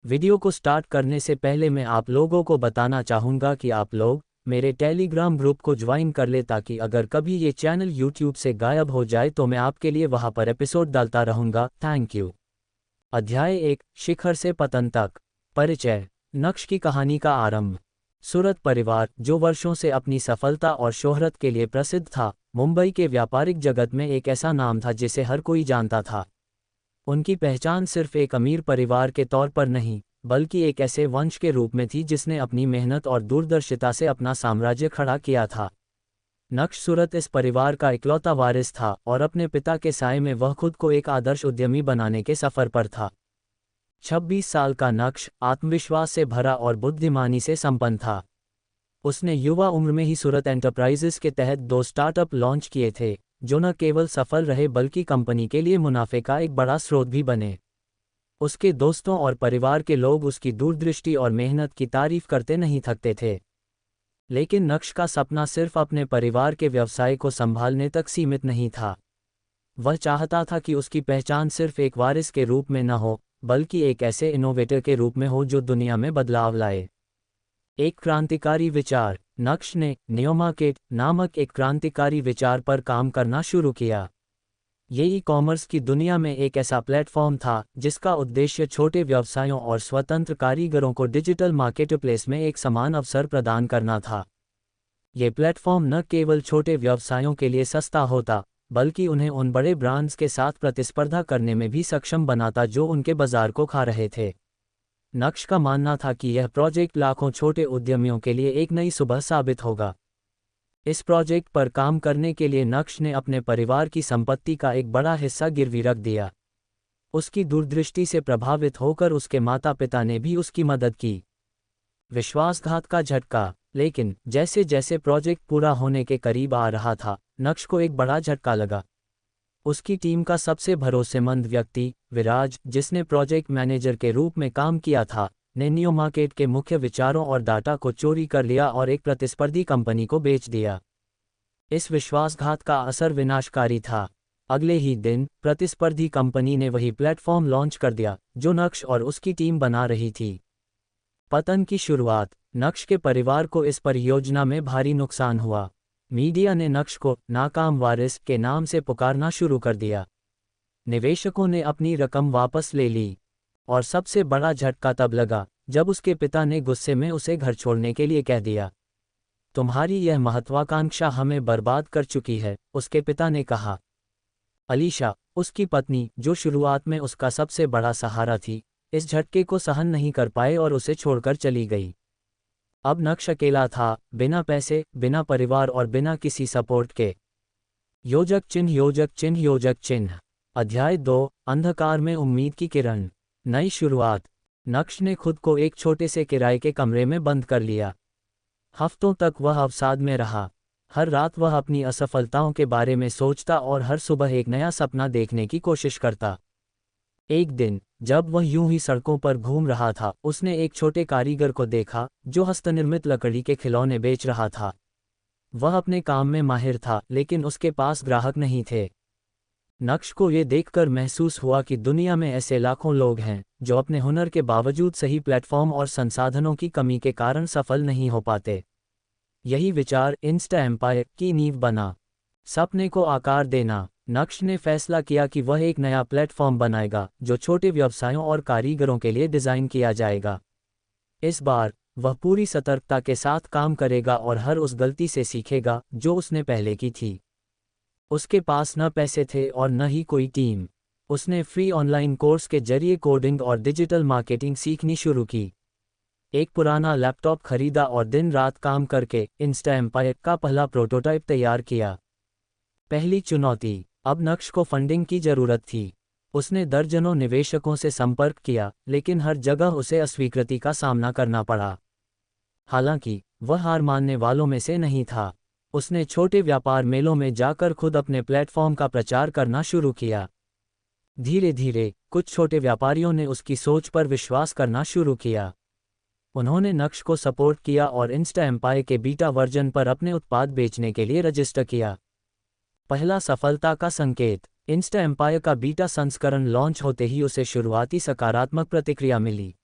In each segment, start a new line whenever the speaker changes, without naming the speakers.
Video को start करने से पहले मैं आप लोगों को बताना चाहूँगा कि आप लोग मेरे टेलीग्राम ग्रुप को ज्वाइन कर ले, ताकि अगर कभी ये चैनल यूट्यूब से गायब हो जाए तो मैं आपके लिए वहाँ पर एपिसोड डालता रहूँगा। Thank you. अध्याय 1, शिखर से पतन तक। परिचय। नक्श की कहानी का आरंभ। सूरत परिवार, जो वर्षों से अपनी सफलता और शोहरत के लिए प्रसिद्ध था, मुंबई के व्यापारिक जगत में एक ऐसा नाम था जिसे हर कोई जानता था। उनकी पहचान सिर्फ एक अमीर परिवार के तौर पर नहीं, बल्कि एक ऐसे वंश के रूप में थी जिसने अपनी मेहनत और दूरदर्शिता से अपना साम्राज्य खड़ा किया था। नक्श सूरत इस परिवार का इकलौता वारिस था और अपने पिता के साए में वह खुद को एक आदर्श उद्यमी बनाने के सफर पर था। 26 साल का नक्श आत्मविश्वास से भरा और बुद्धिमानी से संपन्न था। उसने युवा उम्र में ही सूरत एंटरप्राइजेस के तहत 2 स्टार्टअप लॉन्च किए थे, जो न केवल सफल रहे बल्कि कंपनी के लिए मुनाफे का एक बड़ा स्रोत भी बने। उसके दोस्तों और परिवार के लोग उसकी दूरदृष्टि और मेहनत की तारीफ करते नहीं थकते थे। लेकिन नक्श का सपना सिर्फ अपने परिवार के व्यवसाय को संभालने तक सीमित नहीं था। वह चाहता था कि उसकी पहचान सिर्फ एक वारिस के रूप में न हो, बल्कि एक ऐसे इनोवेटर के रूप में हो जो दुनिया में बदलाव लाए। एक क्रांतिकारी विचार। नक्श ने नियोमार्केट नामक एक क्रांतिकारी विचार पर काम करना शुरू किया। ये ई-कॉमर्स की दुनिया में एक ऐसा प्लेटफॉर्म था जिसका उद्देश्य छोटे व्यवसायों और स्वतंत्र कारीगरों को डिजिटल मार्केटप्लेस में एक समान अवसर प्रदान करना था। ये प्लेटफॉर्म न केवल छोटे व्यवसायों के लिए सस्ता होता, बल्कि उन्हें उन बड़े ब्रांड्स के साथ प्रतिस्पर्धा करने में भी सक्षम बनाता जो उनके बाजार को खा रहे थे। नक्श का मानना था कि यह प्रोजेक्ट लाखों छोटे उद्यमियों के लिए एक नई सुबह साबित होगा। इस प्रोजेक्ट पर काम करने के लिए नक्श ने अपने परिवार की संपत्ति का एक बड़ा हिस्सा गिरवी रख दिया। उसकी दूरदृष्टि से प्रभावित होकर उसके माता पिता ने भी उसकी मदद की। विश्वासघात का झटका। लेकिन जैसे जैसे प्रोजेक्ट पूरा होने के करीब आ रहा था, नक्श को एक बड़ा झटका लगा। उसकी टीम का सबसे भरोसेमंद व्यक्ति, विराज, जिसने प्रोजेक्ट मैनेजर के रूप में काम किया था, ने नियोमार्केट के मुख्य विचारों और डाटा को चोरी कर लिया और एक प्रतिस्पर्धी कंपनी को बेच दिया। इस विश्वासघात का असर विनाशकारी था। अगले ही दिन प्रतिस्पर्धी कंपनी ने वही प्लेटफॉर्म लॉन्च कर दिया जो नक्श और उसकी टीम बना रही थी। पतन की शुरुआत। नक्श के परिवार को इस परियोजना में भारी नुकसान हुआ। मीडिया ने नक्श को नाकाम वारिस के नाम से पुकारना शुरू कर दिया। निवेशकों ने अपनी रकम वापस ले ली। और सबसे बड़ा झटका तब लगा जब उसके पिता ने गुस्से में उसे घर छोड़ने के लिए कह दिया। तुम्हारी यह महत्वाकांक्षा हमें बर्बाद कर चुकी है, उसके पिता ने कहा। अलीशा, उसकी पत्नी, जो शुरुआत में उसका सबसे बड़ा सहारा थी, इस झटके को सहन नहीं कर पाए और उसे छोड़कर चली गई। अब नक्श अकेला था, बिना पैसे, बिना परिवार और बिना किसी सपोर्ट के। योजक चिन्ह योजक चिन्ह योजक चिन्ह। अध्याय 2, अंधकार में उम्मीद की किरण। नई शुरुआत। नक्श ने खुद को एक छोटे से किराए के कमरे में बंद कर लिया। हफ्तों तक वह अवसाद में रहा। हर रात वह अपनी असफलताओं के बारे में सोचता और हर सुबह एक नया सपना देखने की कोशिश करता। एक दिन जब वह यूं ही सड़कों पर घूम रहा था, उसने एक छोटे कारीगर को देखा जो हस्तनिर्मित लकड़ी के खिलौने बेच रहा था। वह अपने काम में माहिर था, लेकिन उसके पास ग्राहक नहीं थे। नक्श को ये देखकर महसूस हुआ कि दुनिया में ऐसे लाखों लोग हैं जो अपने हुनर के बावजूद सही प्लेटफॉर्म और संसाधनों की कमी के कारण सफल नहीं हो पाते। यही विचार इंस्टा एम्पायर की नींव बना। सपने को आकार देना। नक्श ने फैसला किया कि वह एक नया प्लेटफॉर्म बनाएगा जो छोटे व्यवसायों और कारीगरों के लिए डिज़ाइन किया जाएगा। इस बार वह पूरी सतर्कता के साथ काम करेगा और हर उस गलती से सीखेगा जो उसने पहले की थी। उसके पास न पैसे थे और न ही कोई टीम। उसने फ्री ऑनलाइन कोर्स के जरिए कोडिंग और डिजिटल मार्केटिंग सीखनी शुरू की। एक पुराना लैपटॉप खरीदा और दिन रात काम करके इंस्टा एम्पायर का पहला प्रोटोटाइप तैयार किया। पहली चुनौती। अब नक्श को फंडिंग की जरूरत थी। उसने दर्जनों निवेशकों से संपर्क किया, लेकिन हर जगह उसे अस्वीकृति का सामना करना पड़ा। हालांकि वह हार मानने वालों में से नहीं था। उसने छोटे व्यापार मेलों में जाकर खुद अपने प्लेटफॉर्म का प्रचार करना शुरू किया। धीरे धीरे कुछ छोटे व्यापारियों ने उसकी सोच पर विश्वास करना शुरू किया। उन्होंने नक्श को सपोर्ट किया और इंस्टा एम्पायर के बीटा वर्जन पर अपने उत्पाद बेचने के लिए रजिस्टर किया। पहला सफलता का संकेत। इंस्टा एम्पायर का बीटा संस्करण लॉन्च होते ही उसे शुरुआती सकारात्मक प्रतिक्रिया मिली।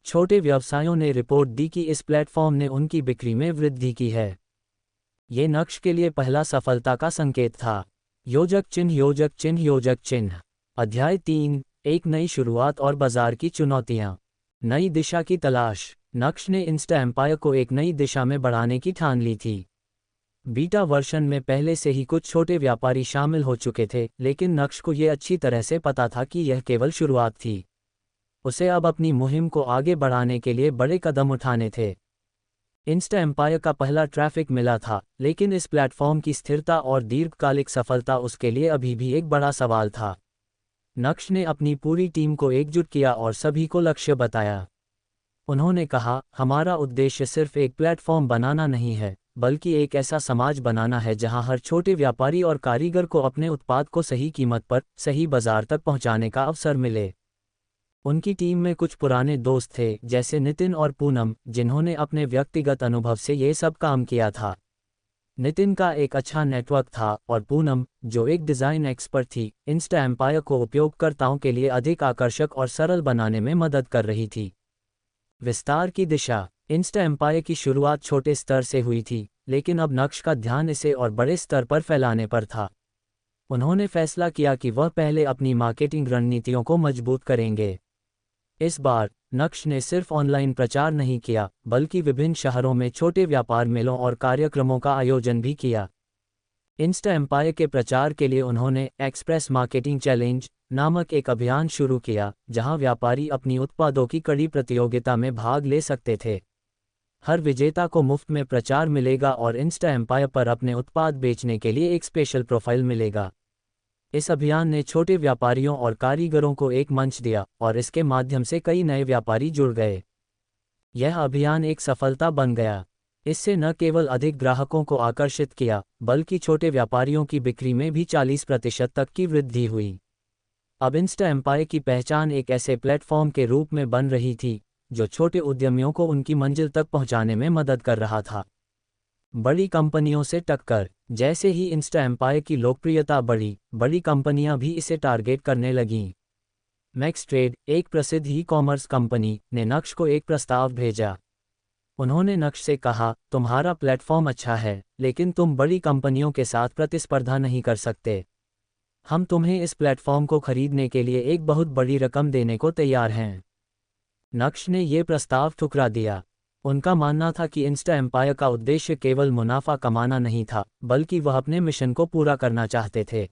छोटे व्यवसायों ने रिपोर्ट दी कि इस प्लेटफॉर्म ने उनकी बिक्री में वृद्धि की है। ये नक्श के लिए पहला सफलता का संकेत था। योजक चिन्ह योजक चिन्ह योजक चिन्ह। अध्याय 3, एक नई शुरुआत और बाजार की चुनौतियां। नई दिशा की तलाश। नक्श ने इंस्टा एम्पायर को एक नई दिशा में बढ़ाने की ठान ली थी। बीटा वर्जन में पहले से ही कुछ छोटे व्यापारी शामिल हो चुके थे, लेकिन नक्श को ये अच्छी तरह से पता था कि यह केवल शुरुआत थी। उसे अब अपनी मुहिम को आगे बढ़ाने के लिए बड़े कदम उठाने थे। इंस्टा एम्पायर का पहला ट्रैफिक मिला था, लेकिन इस प्लेटफॉर्म की स्थिरता और दीर्घकालिक सफलता उसके लिए अभी भी एक बड़ा सवाल था। नक्श ने अपनी पूरी टीम को एकजुट किया और सभी को लक्ष्य बताया। उन्होंने कहा, हमारा उद्देश्य सिर्फ एक प्लेटफॉर्म बनाना नहीं है, बल्कि एक ऐसा समाज बनाना है जहां हर छोटे व्यापारी और कारीगर को अपने उत्पाद को सही कीमत पर सही बाजार तक पहुंचाने का अवसर मिले। उनकी टीम में कुछ पुराने दोस्त थे, जैसे नितिन और पूनम, जिन्होंने अपने व्यक्तिगत अनुभव से ये सब काम किया था। नितिन का एक अच्छा नेटवर्क था और पूनम, जो एक डिज़ाइन एक्सपर्ट थी, इंस्टा एम्पायर को उपयोगकर्ताओं के लिए अधिक आकर्षक और सरल बनाने में मदद कर रही थी। विस्तार की दिशा। इंस्टा एम्पायर की शुरुआत छोटे स्तर से हुई थी, लेकिन अब नक्श का ध्यान इसे और बड़े स्तर पर फैलाने पर था। उन्होंने फैसला किया कि वह पहले अपनी मार्केटिंग रणनीतियों को मजबूत करेंगे। इस बार नक्श ने सिर्फ ऑनलाइन प्रचार नहीं किया, बल्कि विभिन्न शहरों में छोटे व्यापार मेलों और कार्यक्रमों का आयोजन भी किया। इंस्टा एम्पायर के प्रचार के लिए उन्होंने एक्सप्रेस मार्केटिंग चैलेंज नामक एक अभियान शुरू किया, जहां व्यापारी अपनी उत्पादों की कड़ी प्रतियोगिता में भाग ले सकते थे। हर विजेता को मुफ्त में प्रचार मिलेगा और इंस्टा एम्पायर पर अपने उत्पाद बेचने के लिए एक स्पेशल प्रोफाइल मिलेगा। इस अभियान ने छोटे व्यापारियों और कारीगरों को एक मंच दिया और इसके माध्यम से कई नए व्यापारी जुड़ गए। यह अभियान एक सफलता बन गया। इससे न केवल अधिक ग्राहकों को आकर्षित किया, बल्कि छोटे व्यापारियों की बिक्री में भी 40% तक की वृद्धि हुई। अब इंस्टा एम्पायर की पहचान एक ऐसे प्लेटफॉर्म के रूप में बन रही थी, जो छोटे उद्यमियों को उनकी मंजिल तक पहुंचाने में मदद कर रहा था। बड़ी कंपनियों से टक्कर। जैसे ही इंस्टा एम्पायर की लोकप्रियता बढ़ी, बड़ी कंपनियां भी इसे टारगेट करने लगीं। मैक्सट्रेड, एक प्रसिद्ध ई कॉमर्स कंपनी, ने नक्श को एक प्रस्ताव भेजा। उन्होंने नक्श से कहा, तुम्हारा प्लेटफॉर्म अच्छा है, लेकिन तुम बड़ी कंपनियों के साथ प्रतिस्पर्धा नहीं कर सकते। हम तुम्हें इस प्लेटफॉर्म को खरीदने के लिए एक बहुत बड़ी रकम देने को तैयार हैं। नक्श ने ये प्रस्ताव ठुकरा दिया। उनका मानना था कि इंस्टा एम्पायर का उद्देश्य केवल मुनाफा कमाना नहीं था, बल्कि वह अपने मिशन को पूरा करना चाहते थे।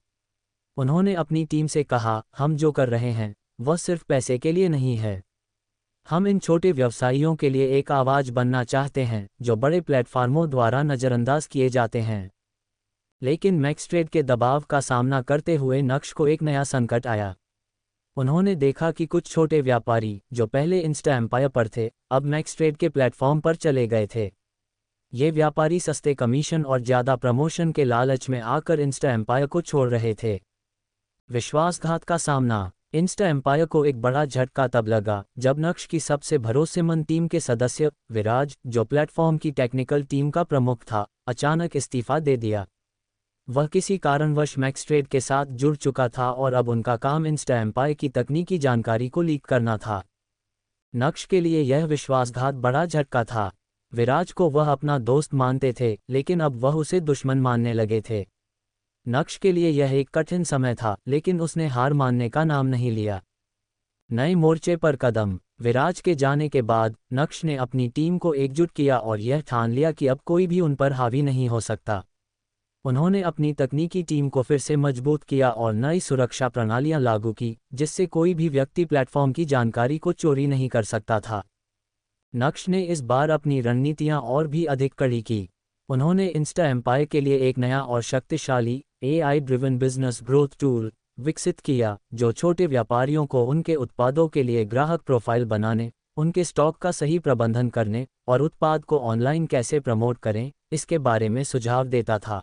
उन्होंने अपनी टीम से कहा, हम जो कर रहे हैं वह सिर्फ पैसे के लिए नहीं है। हम इन छोटे व्यवसायियों के लिए एक आवाज़ बनना चाहते हैं, जो बड़े प्लेटफार्मों द्वारा नज़रअंदाज किए जाते हैं। लेकिन मैक्सट्रेड के दबाव का सामना करते हुए नक्श को एक नया संकट आया। उन्होंने देखा कि कुछ छोटे व्यापारी, जो पहले इंस्टा एम्पायर पर थे, अब मैक्सट्रेड के प्लेटफॉर्म पर चले गए थे। ये व्यापारी सस्ते कमीशन और ज़्यादा प्रमोशन के लालच में आकर इंस्टा एम्पायर को छोड़ रहे थे। विश्वासघात का सामना। इंस्टा एम्पायर को एक बड़ा झटका तब लगा जब नक्श की सबसे भरोसेमंद टीम के सदस्य विराज, जो प्लेटफॉर्म की टेक्निकल टीम का प्रमुख था, अचानक इस्तीफा दे दिया। वह किसी कारणवश मैक्सट्रेड के साथ जुड़ चुका था और अब उनका काम इंस्टा एम्पायर की तकनीकी जानकारी को लीक करना था। नक्श के लिए यह विश्वासघात बड़ा झटका था। विराज को वह अपना दोस्त मानते थे, लेकिन अब वह उसे दुश्मन मानने लगे थे। नक्श के लिए यह एक कठिन समय था, लेकिन उसने हार मानने का नाम नहीं लिया। नए मोर्चे पर कदम। विराज के जाने के बाद नक्श ने अपनी टीम को एकजुट किया और यह ठान लिया कि अब कोई भी उन पर हावी नहीं हो सकता। उन्होंने अपनी तकनीकी टीम को फिर से मजबूत किया और नई सुरक्षा प्रणालियां लागू की, जिससे कोई भी व्यक्ति प्लेटफॉर्म की जानकारी को चोरी नहीं कर सकता था। नक्श ने इस बार अपनी रणनीतियां और भी अधिक कड़ी की। उन्होंने इंस्टा एम्पायर के लिए एक नया और शक्तिशाली AI driven business growth tool विकसित किया, जो छोटे व्यापारियों को उनके उत्पादों के लिए ग्राहक प्रोफाइल बनाने, उनके स्टॉक का सही प्रबंधन करने और उत्पाद को ऑनलाइन कैसे प्रमोट करें, इसके बारे में सुझाव देता था।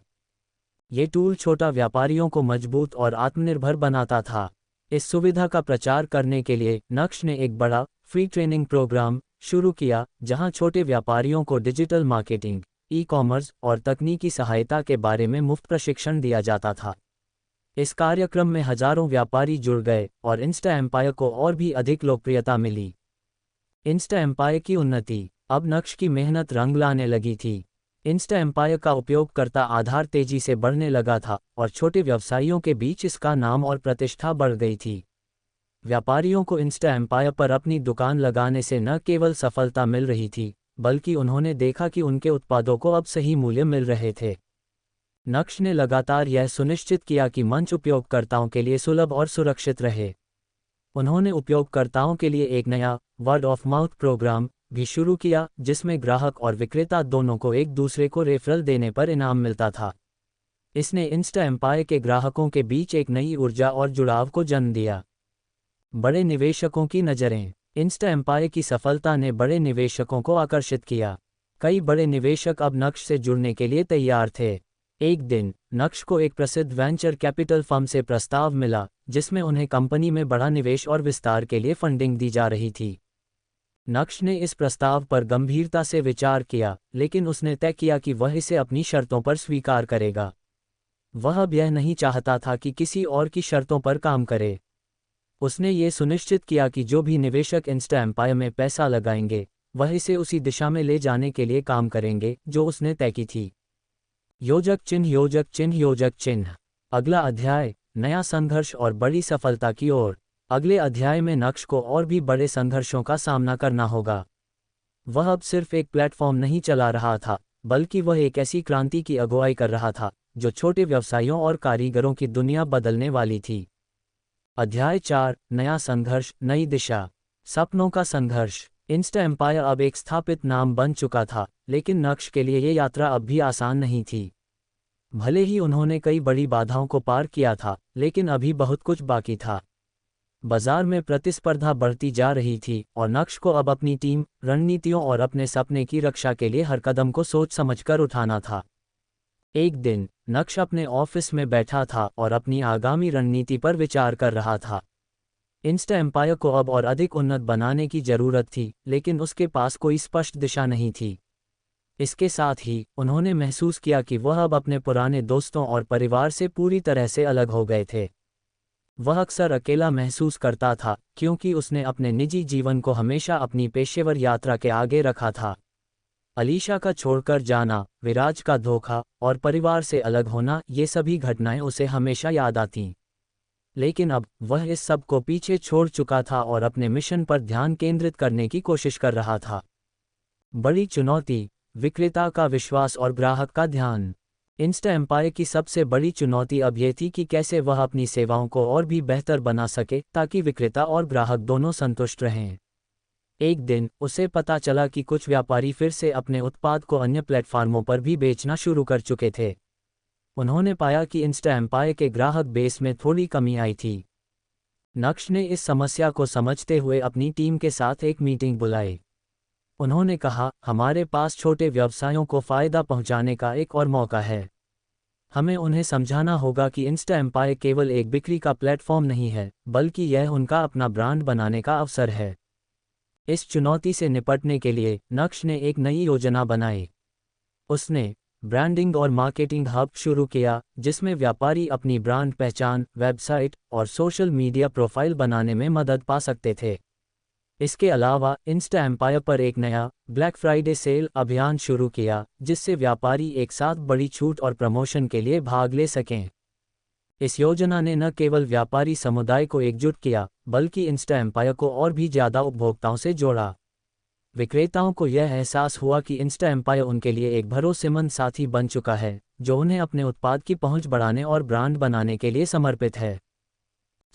ये टूल छोटा व्यापारियों को मजबूत और आत्मनिर्भर बनाता था। इस सुविधा का प्रचार करने के लिए नक्श ने एक बड़ा फ्री ट्रेनिंग प्रोग्राम शुरू किया, जहां छोटे व्यापारियों को डिजिटल मार्केटिंग, ई-कॉमर्स और तकनीकी सहायता के बारे में मुफ्त प्रशिक्षण दिया जाता था। इस कार्यक्रम में हजारों व्यापारी जुड़ गए और इंस्टा एम्पायर को और भी अधिक लोकप्रियता मिली। इंस्टा एम्पायर की उन्नति। अब नक्श की मेहनत रंग लाने लगी थी। इंस्टा एम्पायर का उपयोगकर्ता आधार तेजी से बढ़ने लगा था और छोटे व्यवसायियों के बीच इसका नाम और प्रतिष्ठा बढ़ गई थी। व्यापारियों को इंस्टा एम्पायर पर अपनी दुकान लगाने से न केवल सफलता मिल रही थी, बल्कि उन्होंने देखा कि उनके उत्पादों को अब सही मूल्य मिल रहे थे। नक्श ने लगातार यह सुनिश्चित किया कि मंच उपयोगकर्ताओं के लिए सुलभ और सुरक्षित रहे। उन्होंने उपयोगकर्ताओं के लिए एक नया वर्ड ऑफ माउथ प्रोग्राम भी शुरू किया, जिसमें ग्राहक और विक्रेता दोनों को एक दूसरे को रेफरल देने पर इनाम मिलता था। इसने इंस्टा एम्पायर के ग्राहकों के बीच एक नई ऊर्जा और जुड़ाव को जन्म दिया। बड़े निवेशकों की नज़रें। इंस्टा एम्पायर की सफलता ने बड़े निवेशकों को आकर्षित किया। कई बड़े निवेशक अब नक्श से जुड़ने के लिए तैयार थे। एक दिन नक्श को एक प्रसिद्ध वेंचर कैपिटल फर्म से प्रस्ताव मिला, जिसमें उन्हें कंपनी में बड़ा निवेश और विस्तार के लिए फंडिंग दी जा रही थी। नक्श ने इस प्रस्ताव पर गंभीरता से विचार किया, लेकिन उसने तय किया कि वह इसे अपनी शर्तों पर स्वीकार करेगा। वह अब यह नहीं चाहता था कि किसी और की शर्तों पर काम करे। उसने ये सुनिश्चित किया कि जो भी निवेशक इंस्टा एम्पायर में पैसा लगाएंगे, वह इसे उसी दिशा में ले जाने के लिए काम करेंगे जो उसने तय की थी। योजक चिन्ह योजक चिन्ह योजक चिन्ह। अगला अध्याय, नया संघर्ष और बड़ी सफलता की ओर। अगले अध्याय में नक्श को और भी बड़े संघर्षों का सामना करना होगा। वह अब सिर्फ एक प्लेटफॉर्म नहीं चला रहा था, बल्कि वह एक ऐसी क्रांति की अगुवाई कर रहा था जो छोटे व्यवसायियों और कारीगरों की दुनिया बदलने वाली थी। अध्याय 4, नया संघर्ष, नई दिशा। सपनों का संघर्ष। इंस्टा एम्पायर अब एक स्थापित नाम बन चुका था, लेकिन नक्श के लिए ये यात्रा अब भी आसान नहीं थी। भले ही उन्होंने कई बड़ी बाधाओं को पार किया था, लेकिन अभी बहुत कुछ बाकी था। बाजार में प्रतिस्पर्धा बढ़ती जा रही थी और नक्श को अब अपनी टीम, रणनीतियों और अपने सपने की रक्षा के लिए हर कदम को सोच समझकर उठाना था। एक दिन नक्श अपने ऑफिस में बैठा था और अपनी आगामी रणनीति पर विचार कर रहा था। इंस्टा एम्पायर को अब और अधिक उन्नत बनाने की जरूरत थी, लेकिन उसके पास कोई स्पष्ट दिशा नहीं थी। इसके साथ ही उन्होंने महसूस किया कि वह अब अपने पुराने दोस्तों और परिवार से पूरी तरह से अलग हो गए थे। वह अक्सर अकेला महसूस करता था, क्योंकि उसने अपने निजी जीवन को हमेशा अपनी पेशेवर यात्रा के आगे रखा था। अलीशा का छोड़कर जाना, विराज का धोखा और परिवार से अलग होना, ये सभी घटनाएं उसे हमेशा याद आतीं। लेकिन अब वह इस सब को पीछे छोड़ चुका था और अपने मिशन पर ध्यान केंद्रित करने की कोशिश कर रहा था। बड़ी चुनौती, विक्रेता का विश्वास और ग्राहक का ध्यान। इंस्टा एम्पायर की सबसे बड़ी चुनौती अब ये थी कि कैसे वह अपनी सेवाओं को और भी बेहतर बना सके ताकि विक्रेता और ग्राहक दोनों संतुष्ट रहें। एक दिन उसे पता चला कि कुछ व्यापारी फिर से अपने उत्पाद को अन्य प्लेटफार्मों पर भी बेचना शुरू कर चुके थे। उन्होंने पाया कि इंस्टा एम्पायर के ग्राहक बेस में थोड़ी कमी आई थी। नक्श ने इस समस्या को समझते हुए अपनी टीम के साथ एक मीटिंग बुलाई। उन्होंने कहा, हमारे पास छोटे व्यवसायों को फ़ायदा पहुंचाने का एक और मौका है। हमें उन्हें समझाना होगा कि इंस्टा एम्पायर केवल एक बिक्री का प्लेटफॉर्म नहीं है, बल्कि यह उनका अपना ब्रांड बनाने का अवसर है। इस चुनौती से निपटने के लिए नक्श ने एक नई योजना बनाई। उसने ब्रांडिंग और मार्केटिंग हब शुरू किया, जिसमें व्यापारी अपनी ब्रांड पहचान, वेबसाइट और सोशल मीडिया प्रोफाइल बनाने में मदद पा सकते थे। इसके अलावा इंस्टा एम्पायर पर एक नया ब्लैक फ्राइडे सेल अभियान शुरू किया, जिससे व्यापारी एक साथ बड़ी छूट और प्रमोशन के लिए भाग ले सकें। इस योजना ने न केवल व्यापारी समुदाय को एकजुट किया, बल्कि इंस्टा एम्पायर को और भी ज़्यादा उपभोक्ताओं से जोड़ा। विक्रेताओं को यह एहसास हुआ कि इंस्टा एम्पायर उनके लिए एक भरोसेमंद साथी बन चुका है, जो उन्हें अपने उत्पाद की पहुंच बढ़ाने और ब्रांड बनाने के लिए समर्पित है।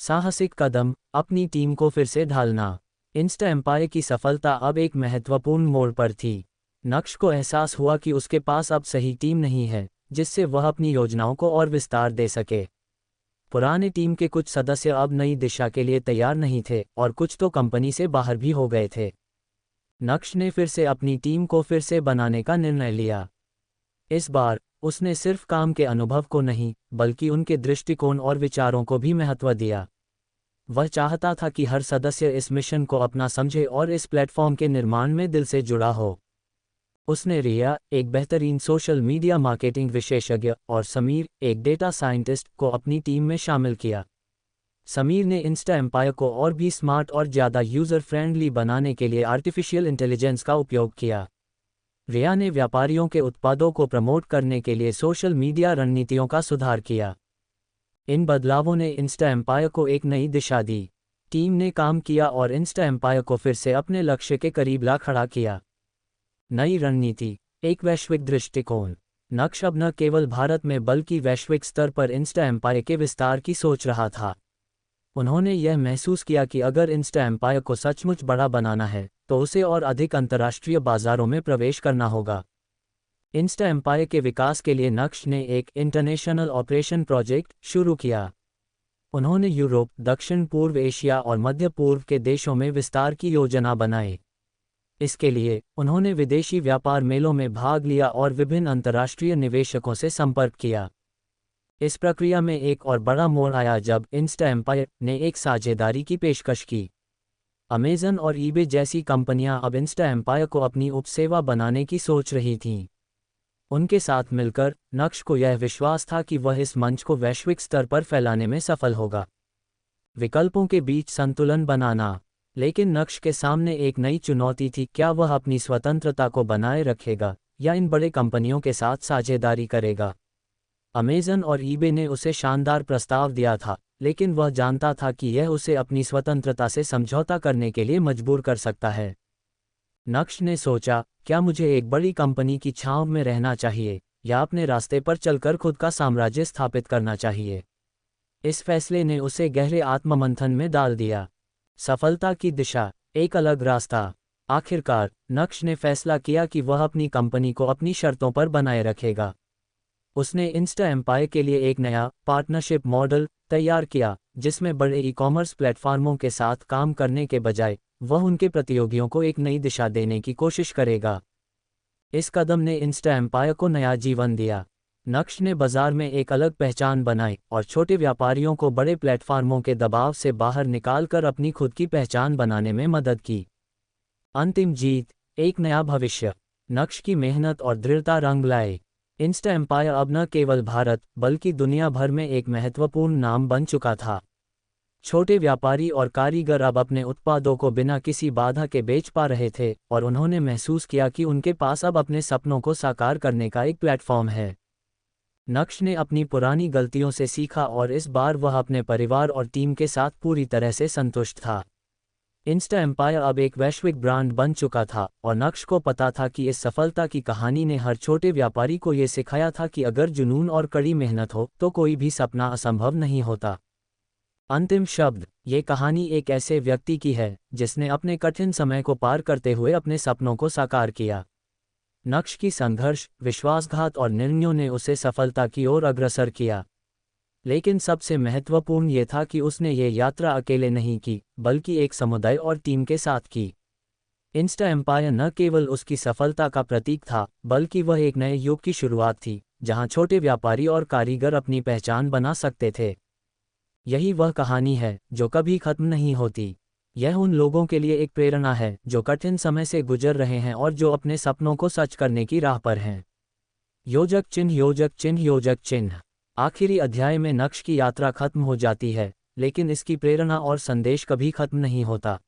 साहसिक कदम, अपनी टीम को फिर से ढालना। इंस्टा एम्पायर की सफलता अब एक महत्वपूर्ण मोड़ पर थी। नक्श को एहसास हुआ कि उसके पास अब सही टीम नहीं है, जिससे वह अपनी योजनाओं को और विस्तार दे सके। पुराने टीम के कुछ सदस्य अब नई दिशा के लिए तैयार नहीं थे और कुछ तो कंपनी से बाहर भी हो गए थे। नक्श ने फिर से अपनी टीम को फिर से बनाने का निर्णय लिया। इस बार उसने सिर्फ काम के अनुभव को नहीं, बल्कि उनके दृष्टिकोण और विचारों को भी महत्व दिया। वह चाहता था कि हर सदस्य इस मिशन को अपना समझे और इस प्लेटफॉर्म के निर्माण में दिल से जुड़ा हो। उसने रिया, एक बेहतरीन सोशल मीडिया मार्केटिंग विशेषज्ञ, और समीर, एक डेटा साइंटिस्ट, को अपनी टीम में शामिल किया। समीर ने इंस्टा एम्पायर को और भी स्मार्ट और ज़्यादा यूज़र फ्रेंडली बनाने के लिए आर्टिफिशियल इंटेलिजेंस का उपयोग किया। रिया ने व्यापारियों के उत्पादों को प्रमोट करने के लिए सोशल मीडिया रणनीतियों का सुधार किया। इन बदलावों ने इंस्टा एम्पायर को एक नई दिशा दी। टीम ने काम किया और इंस्टा एम्पायर को फिर से अपने लक्ष्य के करीब ला खड़ा किया। नई रणनीति, एक वैश्विक दृष्टिकोण। नक्श अब न केवल भारत में बल्कि वैश्विक स्तर पर इंस्टा एम्पायर के विस्तार की सोच रहा था। उन्होंने यह महसूस किया कि अगर इंस्टा एम्पायर को सचमुच बड़ा बनाना है तो उसे और अधिक अंतर्राष्ट्रीय बाजारों में प्रवेश करना होगा। इंस्टा एम्पायर के विकास के लिए नक्श ने एक इंटरनेशनल ऑपरेशन प्रोजेक्ट शुरू किया। उन्होंने यूरोप, दक्षिण पूर्व एशिया और मध्य पूर्व के देशों में विस्तार की योजना बनाई। इसके लिए उन्होंने विदेशी व्यापार मेलों में भाग लिया और विभिन्न अंतर्राष्ट्रीय निवेशकों से संपर्क किया। इस प्रक्रिया में एक और बड़ा मोड़ आया जब इंस्टा एम्पायर ने एक साझेदारी की पेशकश की। अमेज़न और ईबे जैसी कंपनियां अब इंस्टा एम्पायर को अपनी उपसेवा बनाने की सोच रही थीं। उनके साथ मिलकर नक्श को यह विश्वास था कि वह इस मंच को वैश्विक स्तर पर फैलाने में सफल होगा। विकल्पों के बीच संतुलन बनाना। लेकिन नक्श के सामने एक नई चुनौती थी, क्या वह अपनी स्वतंत्रता को बनाए रखेगा या इन बड़े कंपनियों के साथ साझेदारी करेगा। अमेज़न और ईबे ने उसे शानदार प्रस्ताव दिया था, लेकिन वह जानता था कि यह उसे अपनी स्वतंत्रता से समझौता करने के लिए मजबूर कर सकता है। नक्श ने सोचा, क्या मुझे एक बड़ी कंपनी की छांव में रहना चाहिए या अपने रास्ते पर चलकर खुद का साम्राज्य स्थापित करना चाहिए। इस फैसले ने उसे गहरे आत्ममंथन में डाल दिया। सफलता की दिशा, एक अलग रास्ता। आखिरकार नक्श ने फैसला किया कि वह अपनी कंपनी को अपनी शर्तों पर बनाए रखेगा। उसने इंस्टा एम्पायर के लिए एक नया पार्टनरशिप मॉडल तैयार किया, जिसमें बड़े ई-कॉमर्स प्लेटफॉर्मों के साथ काम करने के बजाय वह उनके प्रतियोगियों को एक नई दिशा देने की कोशिश करेगा। इस कदम ने इंस्टा एम्पायर को नया जीवन दिया। नक्श ने बाजार में एक अलग पहचान बनाई और छोटे व्यापारियों को बड़े प्लेटफॉर्मों के दबाव से बाहर निकालकर अपनी खुद की पहचान बनाने में मदद की। अंतिम जीत, एक नया भविष्य। नक्श की मेहनत और दृढ़ता रंग लाए। इंस्टा एम्पायर अब न केवल भारत बल्कि दुनिया भर में एक महत्वपूर्ण नाम बन चुका था। छोटे व्यापारी और कारीगर अब अपने उत्पादों को बिना किसी बाधा के बेच पा रहे थे और उन्होंने महसूस किया कि उनके पास अब अपने सपनों को साकार करने का एक प्लेटफॉर्म है। नक्श ने अपनी पुरानी गलतियों से सीखा और इस बार वह अपने परिवार और टीम के साथ पूरी तरह से संतुष्ट था। इंस्टा एम्पायर अब एक वैश्विक ब्रांड बन चुका था और नक्श को पता था कि इस सफलता की कहानी ने हर छोटे व्यापारी को ये सिखाया था कि अगर जुनून और कड़ी मेहनत हो तो कोई भी सपना असंभव नहीं होता। अंतिम शब्द, ये कहानी एक ऐसे व्यक्ति की है जिसने अपने कठिन समय को पार करते हुए अपने सपनों को साकार किया। नक्श की संघर्ष, विश्वासघात और निर्णयों ने उसे सफलता की ओर अग्रसर किया। लेकिन सबसे महत्वपूर्ण ये था कि उसने ये यात्रा अकेले नहीं की, बल्कि एक समुदाय और टीम के साथ की। इंस्टा एम्पायर न केवल उसकी सफलता का प्रतीक था, बल्कि वह एक नए युग की शुरुआत थी, जहां छोटे व्यापारी और कारीगर अपनी पहचान बना सकते थे। यही वह कहानी है जो कभी खत्म नहीं होती। यह उन लोगों के लिए एक प्रेरणा है जो कठिन समय से गुजर रहे हैं और जो अपने सपनों को सच करने की राह पर हैं। योजक चिन्ह, योजक चिन्ह, योजक चिन्ह। आखिरी अध्याय में नक्श की यात्रा खत्म हो जाती है, लेकिन इसकी प्रेरणा और संदेश कभी खत्म नहीं होता।